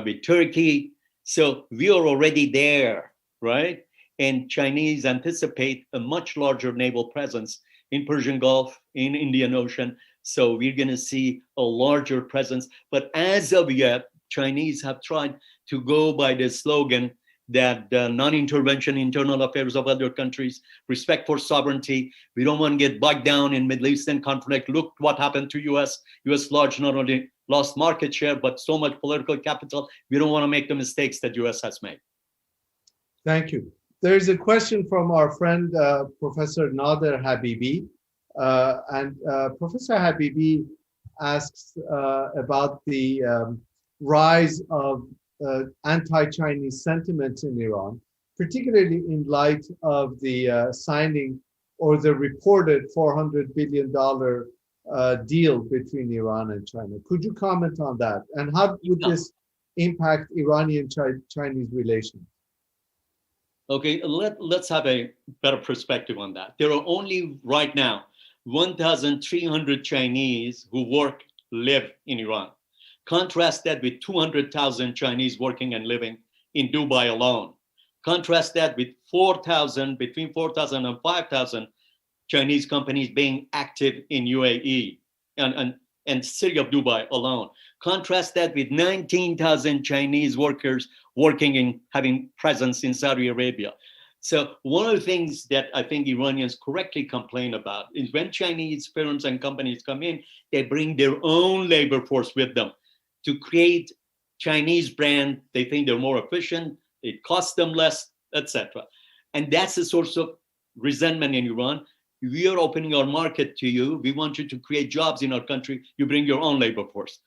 B: with Turkey. So we are already there, right? And Chinese anticipate a much larger naval presence in Persian Gulf, in Indian Ocean. So we're going to see a larger presence. But as of yet, Chinese have tried to go by the slogan that non-intervention, internal affairs of other countries, respect for sovereignty. We don't want to get bogged down in Middle Eastern conflict. Look what happened to US. US large not only lost market share, but so much political capital. We don't want to make the mistakes that US has made.
A: Thank you. There's a question from our friend, Professor Nader Habibi. Professor Habibi asks about the rise of anti-Chinese sentiments in Iran, particularly in light of the signing or the reported $400 billion deal between Iran and China. Could you comment on that? And how would this impact Iranian-Chinese relations?
B: Okay, let's have a better perspective on that. There are only right now 1,300 Chinese who live in Iran. Contrast that with 200,000 Chinese working and living in Dubai alone. Contrast that with between 4,000 and 5,000 Chinese companies being active in UAE and city of Dubai alone. Contrast that with 19,000 Chinese workers working and having presence in Saudi Arabia. So one of the things that I think Iranians correctly complain about is when Chinese firms and companies come in, they bring their own labor force with them to create Chinese brand. They think they're more efficient, it costs them less, etc. And that's a source of resentment in Iran. We are opening our market to you. We want you to create jobs in our country. You bring your own labor force.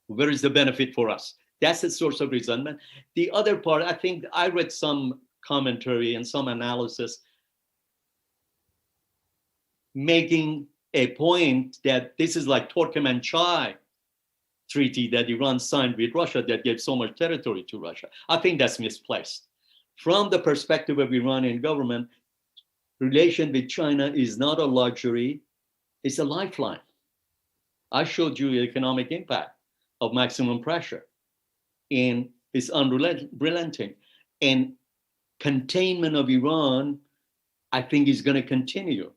B: Where is the benefit for us? That's a source of resentment. The other part, I think I read some commentary and some analysis making a point that this is like Turkmenistan treaty that Iran signed with Russia that gave so much territory to Russia. I think that's misplaced. From the perspective of Iranian government, relation with China is not a luxury, it's a lifeline. I showed you the economic impact of maximum pressure, and it's unrelenting. And containment of Iran, I think, is going to continue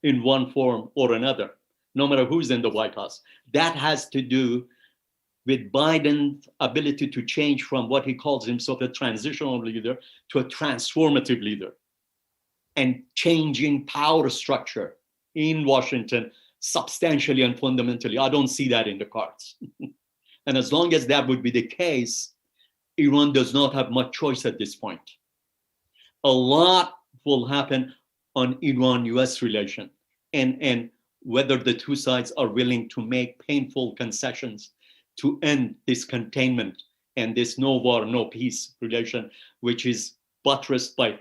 B: in one form or another, no matter who's in the White House. That has to do with Biden's ability to change from what he calls himself a transitional leader to a transformative leader, and changing power structure in Washington substantially and fundamentally. I don't see that in the cards. And as long as that would be the case, Iran does not have much choice at this point. A lot will happen on Iran-US relation, and whether the two sides are willing to make painful concessions to end this containment and this no war, no peace relation, which is buttressed by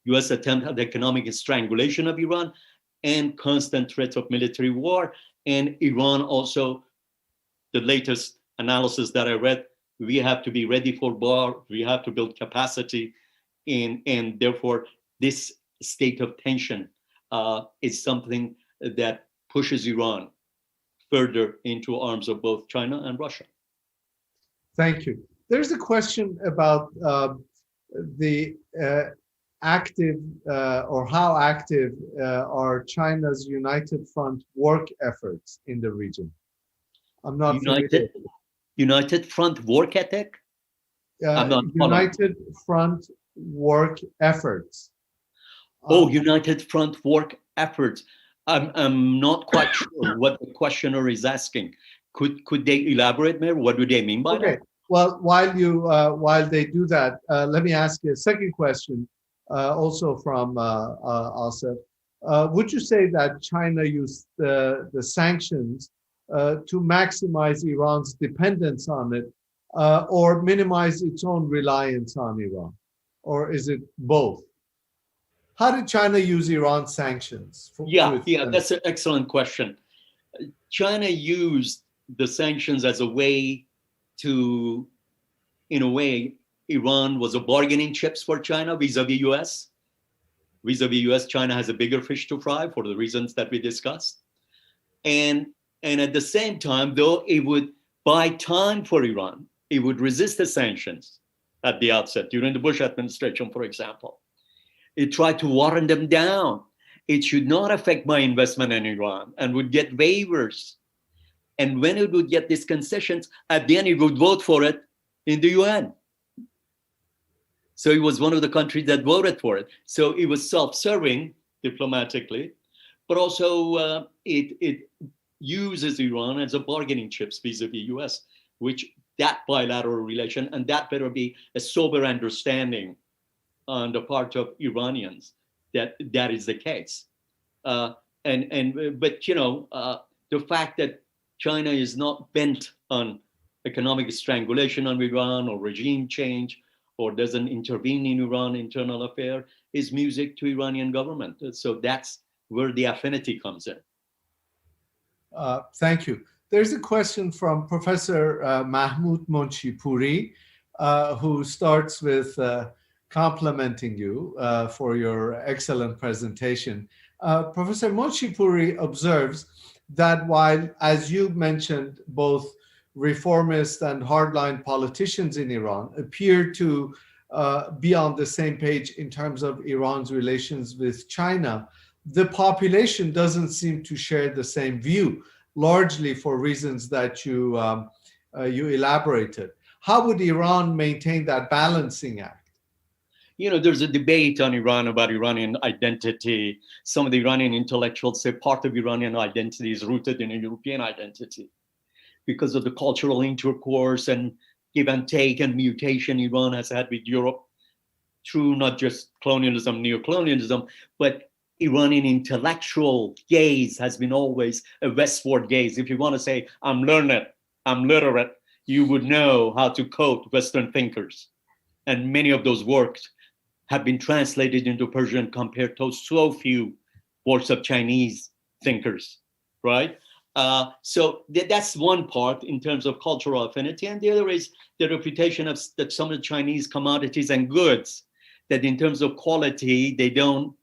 B: US attempt at economic strangulation of Iran and constant threat of military war. And Iran also, the latest analysis that I read, we have to be ready for war, we have to build capacity, and therefore this state of tension is something that pushes Iran further into arms of both China and Russia.
A: Thank you. There's a question about the active or how active are China's United Front work efforts in the region. I'm not familiar.
B: United Front work ethic?
A: United Front work efforts.
B: United Front work efforts. I'm not quite sure what the questioner is asking. Could they elaborate more? What do they mean by
A: Okay.
B: that?
A: Well, while they do that, let me ask you a second question, also from Asif. Would you say that China used the sanctions to maximize Iran's dependence on it, or minimize its own reliance on Iran, or is it both? How did China use Iran sanctions to
B: Yeah,
A: its
B: yeah,
A: benefit?
B: that's an excellent question. China used the sanctions as a way to, in a way, Iran was a bargaining chips for China vis-a-vis US. Vis-a-vis US, China has a bigger fish to fry for the reasons that we discussed. And, and at the same time, though, it would buy time for Iran. It would resist the sanctions at the outset, during the Bush administration, for example. It tried to water them down. It should not affect my investment in Iran, and would get waivers. And when it would get these concessions, at the end, it would vote for it in the UN. So it was one of the countries that voted for it. So it was self-serving diplomatically, but also it uses Iran as a bargaining chips vis-a-vis US, which that bilateral relation, and that better be a sober understanding on the part of Iranians that that is the case. But the fact that China is not bent on economic strangulation on Iran or regime change or doesn't intervene in Iran internal affair is music to Iranian government. So that's where the affinity comes in.
A: Thank you. There's a question from Professor Mahmoud Monchipuri, who starts with complimenting you for your excellent presentation. Professor Monchipuri observes that while, as you mentioned, both reformist and hardline politicians in Iran appear to be on the same page in terms of Iran's relations with China, the population doesn't seem to share the same view, largely for reasons that you elaborated. How would Iran maintain that balancing act?
B: There's a debate on Iran about Iranian identity. Some of the Iranian intellectuals say part of Iranian identity is rooted in a European identity because of the cultural intercourse and give and take and mutation Iran has had with Europe through not just colonialism, neocolonialism, but Iranian intellectual gaze has been always a westward gaze. If you want to say, I'm learned, I'm literate, you would know how to quote Western thinkers. And many of those works have been translated into Persian compared to so few works of Chinese thinkers, right? So that's one part in terms of cultural affinity. And the other is the reputation of that some of the Chinese commodities and goods, that in terms of quality, they don't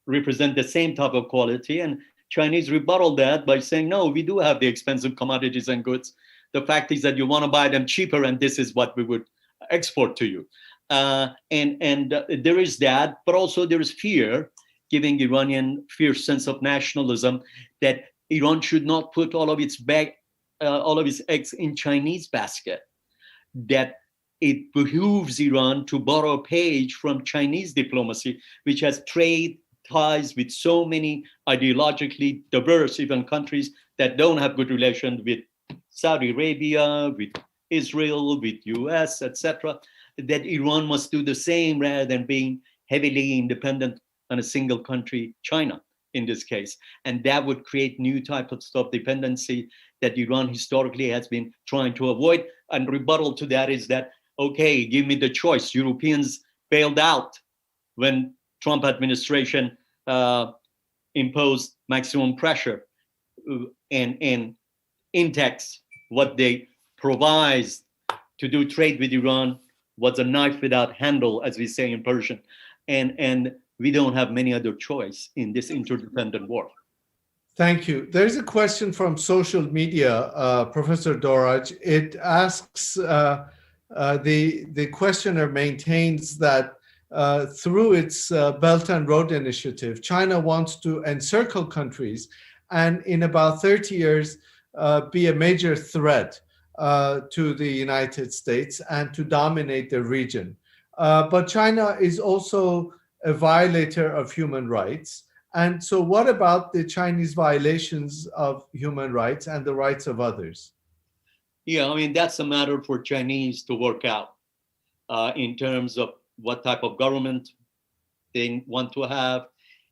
B: represent the same type of quality. And Chinese rebuttal that by saying, no, we do have the expensive commodities and goods. The fact is that you want to buy them cheaper, and this is what we would export to you. There is that, but also there is fear, giving Iranian fierce sense of nationalism, that Iran should not put all of its eggs in Chinese basket, that it behooves Iran to borrow a page from Chinese diplomacy, which has trade ties with so many ideologically diverse even countries that don't have good relations with Saudi Arabia, with Israel, with US, etc., that Iran must do the same rather than being heavily independent on a single country, China in this case. And that would create new type of dependency that Iran historically has been trying to avoid. And rebuttal to that is that, okay, give me the choice. Europeans bailed out when Trump administration imposed maximum pressure, and in text, what they provised to do trade with Iran was a knife without handle, as we say in Persian. And we don't have many other choice in this interdependent world.
A: Thank you. There's a question from social media, Professor Dorraj. It asks, the questioner maintains that through its Belt and Road Initiative, China wants to encircle countries and in about 30 years be a major threat to the United States and to dominate the region. But China is also a violator of human rights And so what about the Chinese violations of human rights and the rights of others?
B: Yeah, I mean, that's a matter for Chinese to work out in terms of what type of government they want to have,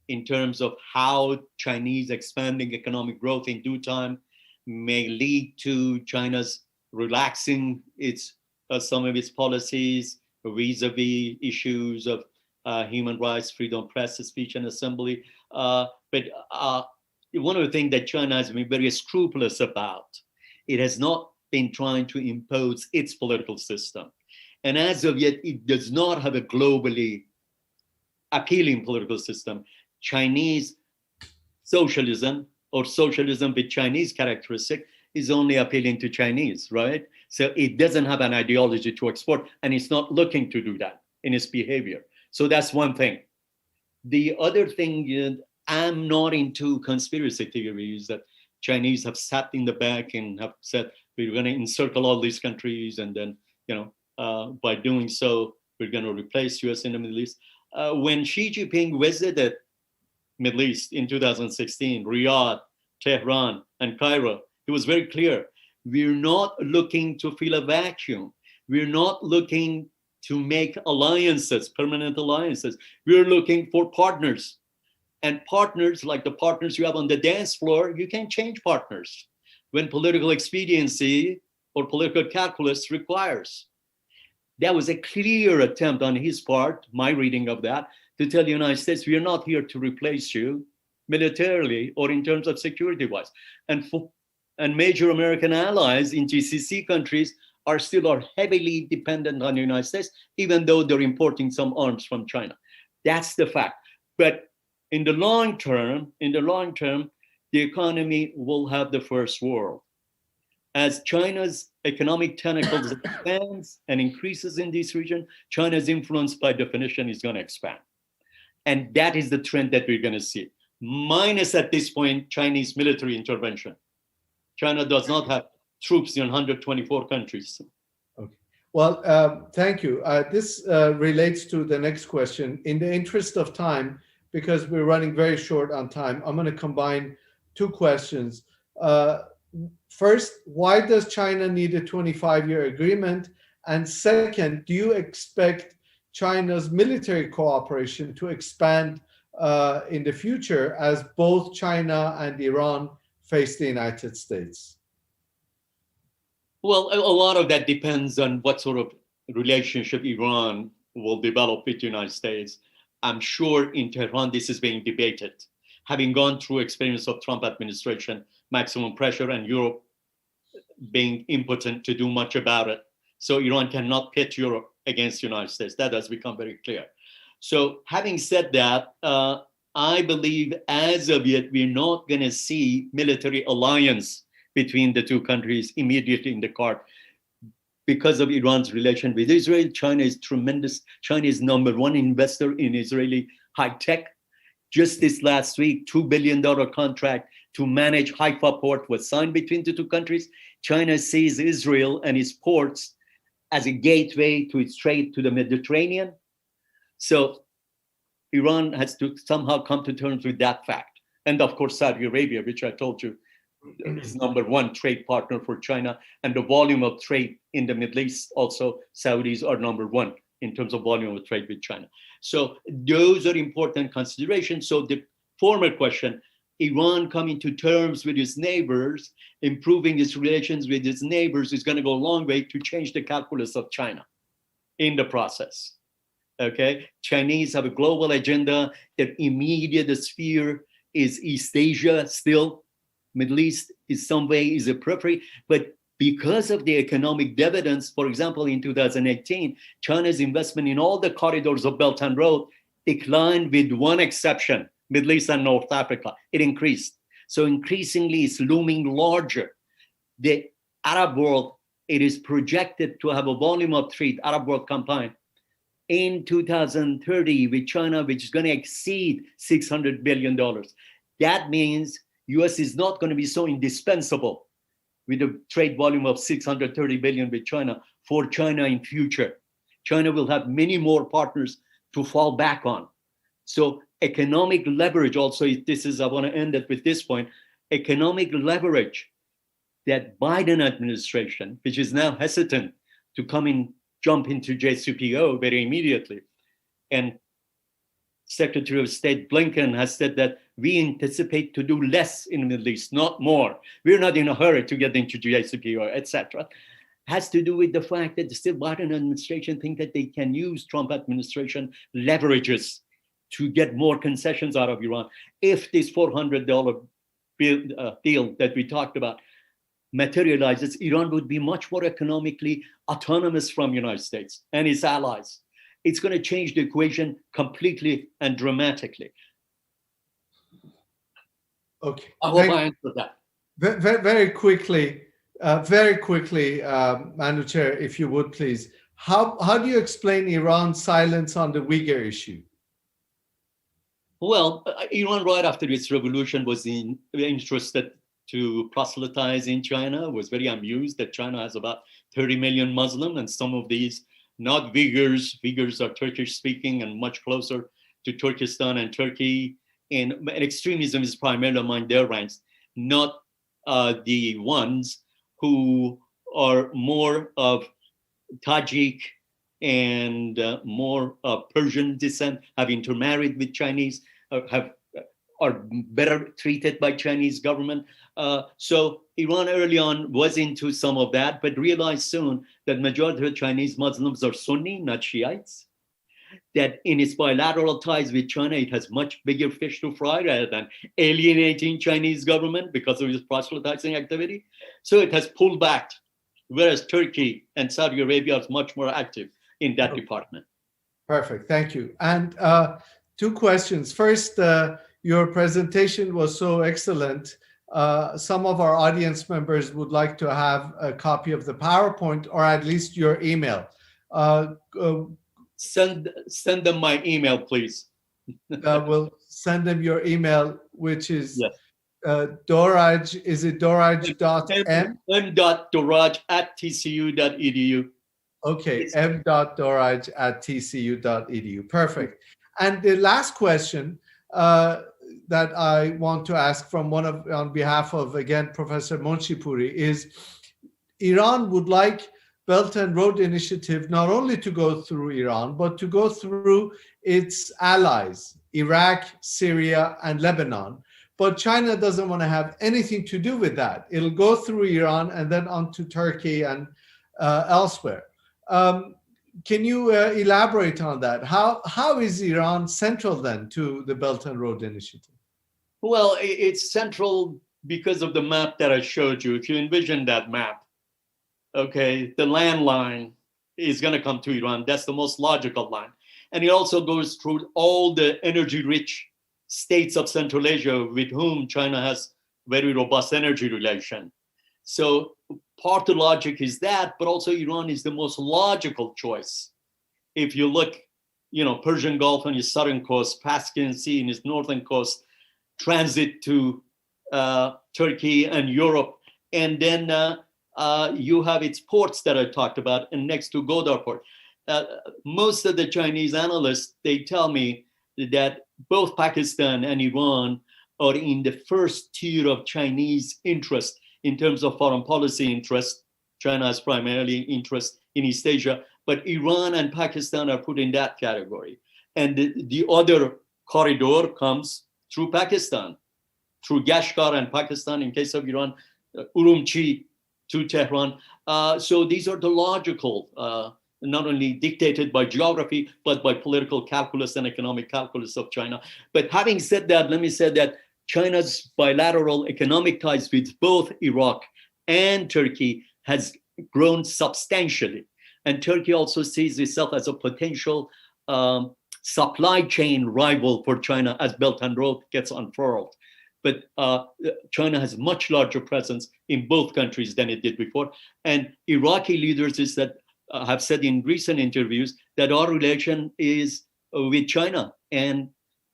B: in terms of how Chinese expanding economic growth in due time may lead to China's relaxing its some of its policies vis-a-vis issues of human rights, freedom of press, speech, and assembly. But one of the things that China has been very scrupulous about, it has not been trying to impose its political system. And as of yet, it does not have a globally appealing political system. Chinese socialism or socialism with Chinese characteristic is only appealing to Chinese, right? So it doesn't have an ideology to export, and it's not looking to do that in its behavior. So that's one thing. The other thing is, I'm not into conspiracy theories that Chinese have sat in the back and have said, we're going to encircle all these countries, and then, by doing so, we're going to replace US in the Middle East. When Xi Jinping visited Middle East in 2016, Riyadh, Tehran, and Cairo, it was very clear. We're not looking to fill a vacuum. We're not looking to make alliances, permanent alliances. We're looking for partners. And partners, like the partners you have on the dance floor, you can change partners when political expediency or political calculus requires. That was a clear attempt on his part, my reading of that, to tell the United States, we are not here to replace you militarily or in terms of security-wise. And major American allies in GCC countries are heavily dependent on the United States, even though they're importing some arms from China. That's the fact. But in the long term, the economy will have the first world. As China's economic tentacles expands and increases in this region, China's influence by definition is going to expand. And that is the trend that we're going to see. Minus at this point, Chinese military intervention. China does not have troops in 124 countries.
A: Okay. Well, thank you. This relates to the next question. In the interest of time, because we're running very short on time, I'm going to combine two questions. First, why does China need a 25-year agreement? And second, do you expect China's military cooperation to expand in the future as both China and Iran face the United States?
B: Well, a lot of that depends on what sort of relationship Iran will develop with the United States. I'm sure in Tehran this is being debated. Having gone through experience of Trump administration, maximum pressure, and Europe being impotent to do much about it. So Iran cannot pit Europe against the United States. That has become very clear. So having said that, I believe as of yet, we're not going to see military alliance between the two countries immediately in the card. Because of Iran's relation with Israel, China is tremendous. China is number one investor in Israeli high tech. Just this last week, $2 billion contract to manage Haifa port was signed between the two countries. China sees Israel and its ports as a gateway to its trade to the Mediterranean. So Iran has to somehow come to terms with that fact. And of course, Saudi Arabia, which I told you, is number one trade partner for China. And the volume of trade in the Middle East, also Saudis are number one in terms of volume of trade with China. So those are important considerations. So the former question, Iran coming to terms with its neighbors, improving its relations with its neighbors is going to go a long way to change the calculus of China in the process. Okay, Chinese have a global agenda. Their immediate sphere is East Asia still. Middle East is some way is a periphery, but because of the economic dividends, for example, in 2018, China's investment in all the corridors of Belt and Road declined with one exception, Middle East and North Africa. It increased. So increasingly it's looming larger. The Arab world, it is projected to have a volume of trade, Arab world combined, in 2030 with China, which is going to exceed $600 billion. That means US is not going to be so indispensable with a trade volume of 630 billion with China for China in future. China will have many more partners to fall back on. So economic leverage also, this is, I want to end it with this point, economic leverage that Biden administration, which is now hesitant to jump into JCPO very immediately. And Secretary of State Blinken has said that we anticipate to do less in the Middle East, not more. We're not in a hurry to get into JCPO, etc. Has to do with the fact that the still Biden administration think that they can use Trump administration leverages to get more concessions out of Iran. If this $400 deal that we talked about materializes, Iran would be much more economically autonomous from the United States and its allies. It's going to change the equation completely and dramatically.
A: Okay.
B: I hope I answered that.
A: Very quickly, Manochehr, if you would please, how do you explain Iran's silence on the Uyghur issue?
B: Well, Iran, right after its revolution, was interested to proselytize in China, was very amused that China has about 30 million Muslims, and some of these, not Uyghurs. Uyghurs are Turkish speaking and much closer to Turkestan and Turkey. And extremism is primarily among their ranks, not the ones who are more of Tajik and more Persian descent, have intermarried with Chinese, are better treated by Chinese government. So Iran early on was into some of that, but realized soon that majority of Chinese Muslims are Sunni, not Shiites. That in its bilateral ties with China, it has much bigger fish to fry rather than alienating Chinese government because of its proselytizing activity. So it has pulled back, whereas Turkey and Saudi Arabia are much more active in that department.
A: Perfect, thank you. And two questions. First, your presentation was so excellent. Some of our audience members would like to have a copy of the PowerPoint or at least your email.
B: Send them my email, please.
A: We'll send them your email, which is
B: yes.
A: Dorraj. Is it Dorraj.m?
B: m.dorraj@tcu.edu.
A: Okay, m.dorraj@tcu.edu. Perfect. And the last question that I want to ask on behalf of, again, Professor Monchipuri, is Iran would like Belt and Road Initiative not only to go through Iran, but to go through its allies, Iraq, Syria, and Lebanon. But China doesn't want to have anything to do with that. It'll go through Iran and then on to Turkey and elsewhere. Can you elaborate on that? How is Iran central then to the Belt and Road Initiative?
B: Well, it's central because of the map that I showed you. If you envision that map, okay, the landline is going to come to Iran. That's the most logical line. And it also goes through all the energy-rich states of Central Asia with whom China has very robust energy relation. So part of the logic is that, but also Iran is the most logical choice. If you look, Persian Gulf on its southern coast, Caspian Sea in its northern coast, transit to Turkey and Europe, and then you have its ports that I talked about, and next to Godar port. Most of the Chinese analysts, they tell me that both Pakistan and Iran are in the first tier of Chinese interest in terms of foreign policy interest. China has primarily interest in East Asia, but Iran and Pakistan are put in that category. And the other corridor comes through Pakistan, through Kashgar and Pakistan, in case of Iran, Urumqi to Tehran. So these are the logical, not only dictated by geography, but by political calculus and economic calculus of China. But having said that, let me say that China's bilateral economic ties with both Iraq and Turkey has grown substantially. And Turkey also sees itself as a potential supply chain rival for China as Belt and Road gets unfurled. But China has much larger presence in both countries than it did before. And Iraqi leaders have said in recent interviews that our relation is with China, and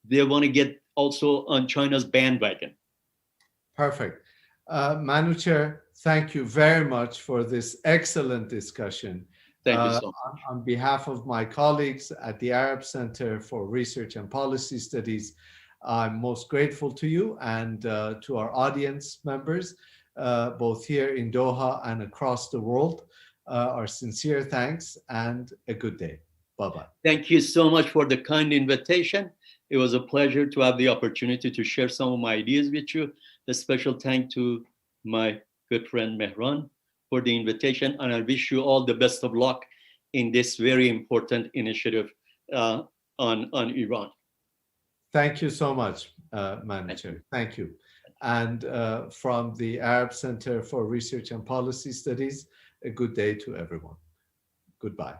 B: they want to get also on China's bandwagon.
A: Perfect. Manochehr, thank you very much for this excellent discussion.
B: Thank you so much.
A: On behalf of my colleagues at the Arab Center for Research and Policy Studies, I'm most grateful to you and to our audience members, both here in Doha and across the world. Our sincere thanks and a good day. Bye-bye.
B: Thank you so much for the kind invitation. It was a pleasure to have the opportunity to share some of my ideas with you. A special thank to my good friend Mehran for the invitation, and I wish you all the best of luck in this very important initiative on Iran.
A: Thank you so much, Manochehr. Thank you. And from the Arab Center for Research and Policy Studies, a good day to everyone. Goodbye.